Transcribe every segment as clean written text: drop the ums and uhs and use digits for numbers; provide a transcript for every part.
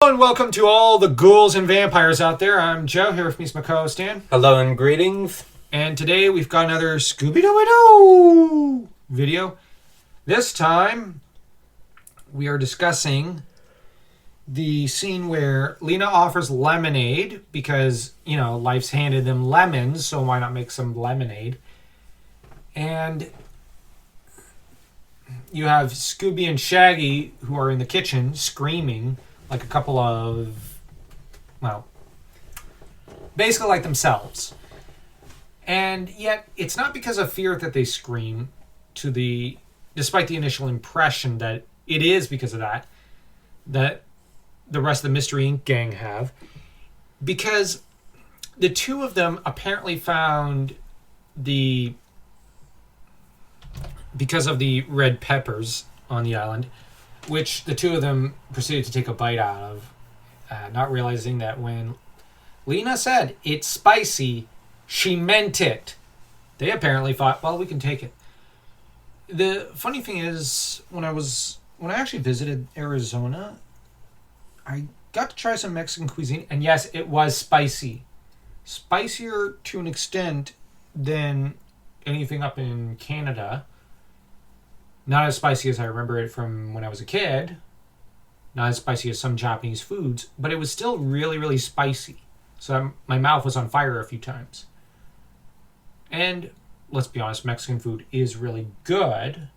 And welcome to all the ghouls and vampires out there. I'm Joe, here with me is my co-host Dan. Hello and greetings. And today we've got another scooby-doo video. This time we are discussing the scene where Lena offers lemonade because, life's handed them lemons, so why not make some lemonade? And you have Scooby and Shaggy who are in the kitchen screaming like a couple of, basically like themselves. And yet, it's not because of fear that they scream, despite the initial impression that it is because of that the rest of the Mystery Inc. gang have. Because the two of them apparently found because of the red peppers on the island, which the two of them proceeded to take a bite out of, not realizing that when Lena said, "It's spicy," she meant it. They apparently thought, well, we can take it. The funny thing is, when I actually visited Arizona, I got to try some Mexican cuisine, and yes, it was spicy. Spicier to an extent than anything up in Canada. Not as spicy as I remember it from when I was a kid. Not as spicy as some Japanese foods, but it was still really, really spicy. So my mouth was on fire a few times. And let's be honest, Mexican food is really good.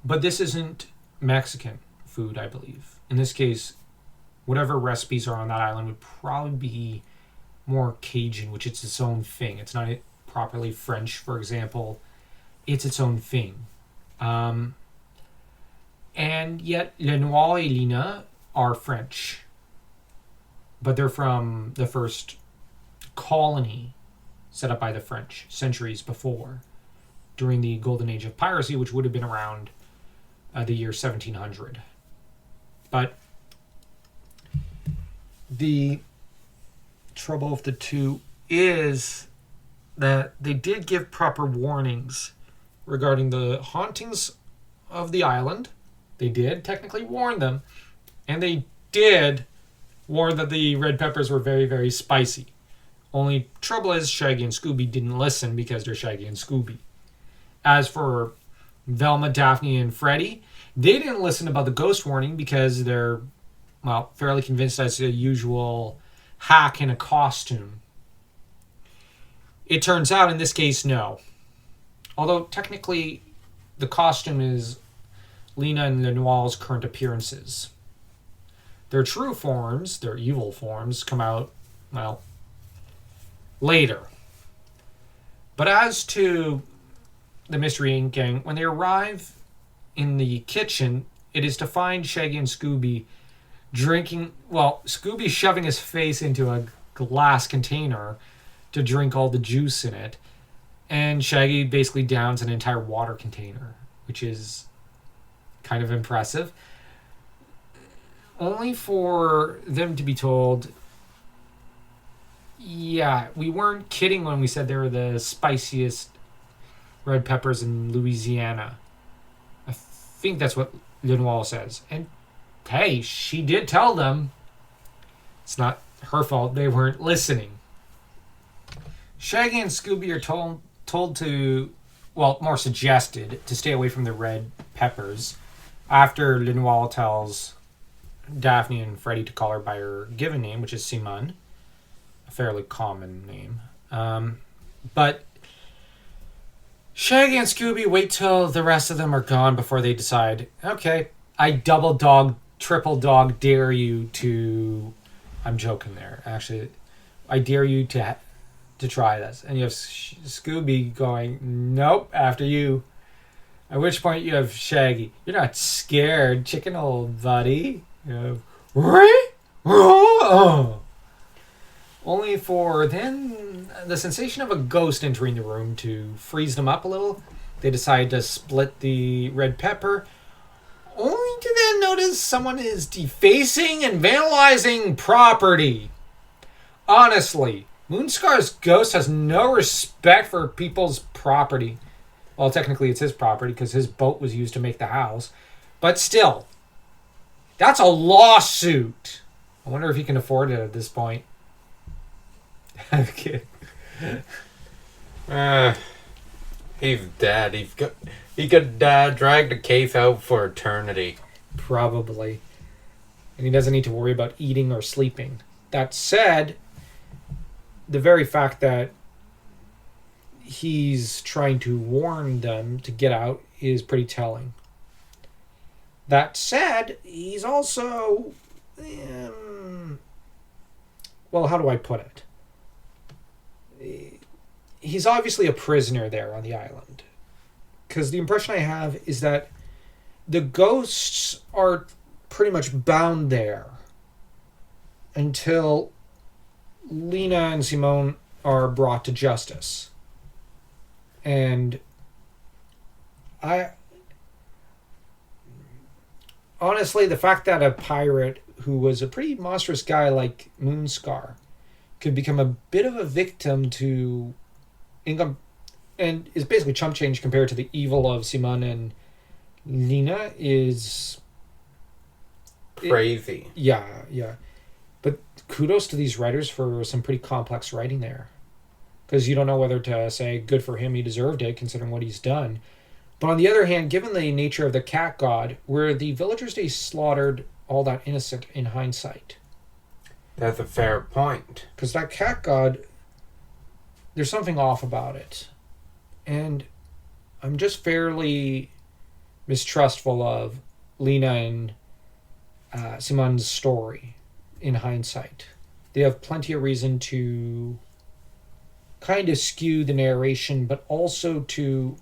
But this isn't Mexican food, I believe. In this case, whatever recipes are on that island would probably be more Cajun, which it's its own thing. It's not properly French, for example. It's its own thing. And yet Lenoir and Lena are French, but they're from the first colony set up by the French centuries before, during the golden age of piracy, which would have been around the year 1700. But the trouble with the two is that they did give proper warnings regarding the hauntings of the island. They did technically warn them, and they did warn that the red peppers were very, very spicy. Only trouble is Shaggy and Scooby didn't listen because they're Shaggy and Scooby. As for Velma, Daphne, and Freddy, they didn't listen about the ghost warning because they're, fairly convinced that's a usual hack in a costume. It turns out in this case, no. Although technically the costume is Lena and Lenoir's current appearances. Their true forms, their evil forms, come out, later. But as to the Mystery Inc. gang, when they arrive in the kitchen, it is to find Shaggy and Scooby drinking, Scooby shoving his face into a glass container to drink all the juice in it. And Shaggy basically downs an entire water container, which is kind of impressive. Only for them to be told, yeah, we weren't kidding when we said they were the spiciest red peppers in Louisiana. I think that's what Lenoir says. And hey, she did tell them. It's not her fault they weren't listening. Shaggy and Scooby are told to, more suggested to stay away from the red peppers after Lenoir tells Daphne and Freddy to call her by her given name, which is Simone, a fairly common name. But Shaggy and Scooby wait till the rest of them are gone before they decide, okay, I double dog, triple dog dare you to... I'm joking there. Actually, I dare you to try this. And you have Scooby going, nope, after you. At which point you have Shaggy. You're not scared, chicken old buddy. You have, only for then the sensation of a ghost entering the room to freeze them up a little. They decide to split the red pepper, only to then notice someone is defacing and vandalizing property. Honestly, Moonscar's ghost has no respect for people's property. Well, technically it's his property because his boat was used to make the house. But still, That's a lawsuit. I wonder if he can afford it at this point. Okay. He's dead. He could drag the case out for eternity. Probably. And he doesn't need to worry about eating or sleeping. That said, the very fact that he's trying to warn them to get out is pretty telling. That said, he's also... well, how do I put it? He's obviously a prisoner there on the island. Because the impression I have is that the ghosts are pretty much bound there until Lena and Simone are brought to justice. And honestly, the fact that a pirate who was a pretty monstrous guy like Moonscar could become a bit of a victim to income and is basically chump change compared to the evil of Simone and Lena is crazy. Yeah. But kudos to these writers for some pretty complex writing there. Because you don't know whether to say, good for him, he deserved it, considering what he's done. But on the other hand, given the nature of the cat god, were the villagers they slaughtered all that innocent in hindsight? That's a fair point. Because that cat god, there's something off about it. And I'm just fairly mistrustful of Lena and Simone's story in hindsight. They have plenty of reason to kind of skew the narration, but also to...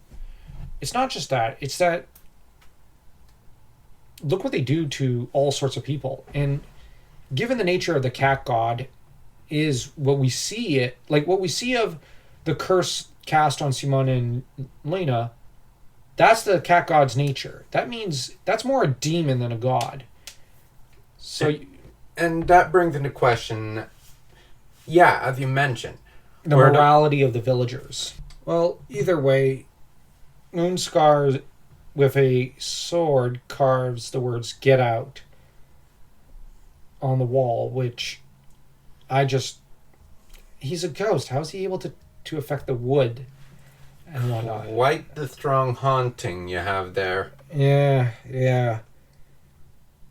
It's not just that. It's that... Look what they do to all sorts of people. And given the nature of the cat god is what we see it... Like, what we see of the curse cast on Simone and Lena, that's the cat god's nature. That means that's more a demon than a god. So... And that brings into question, as you mentioned, the morality of the villagers. Well, either way, Moonscar with a sword carves the words "get out" on the wall, which he's a ghost. How is he able to affect the wood and whatnot? Quite the strong haunting you have there. Yeah.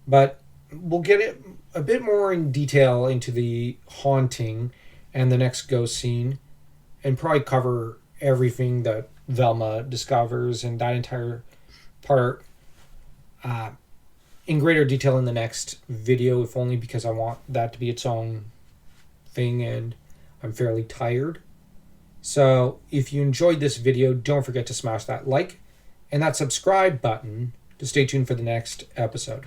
But we'll get it a bit more in detail into the haunting and the next ghost scene, and probably cover everything that Velma discovers and that entire part in greater detail in the next video, if only because I want that to be its own thing and I'm fairly tired. So if you enjoyed this video, don't forget to smash that like and that subscribe button to stay tuned for the next episode.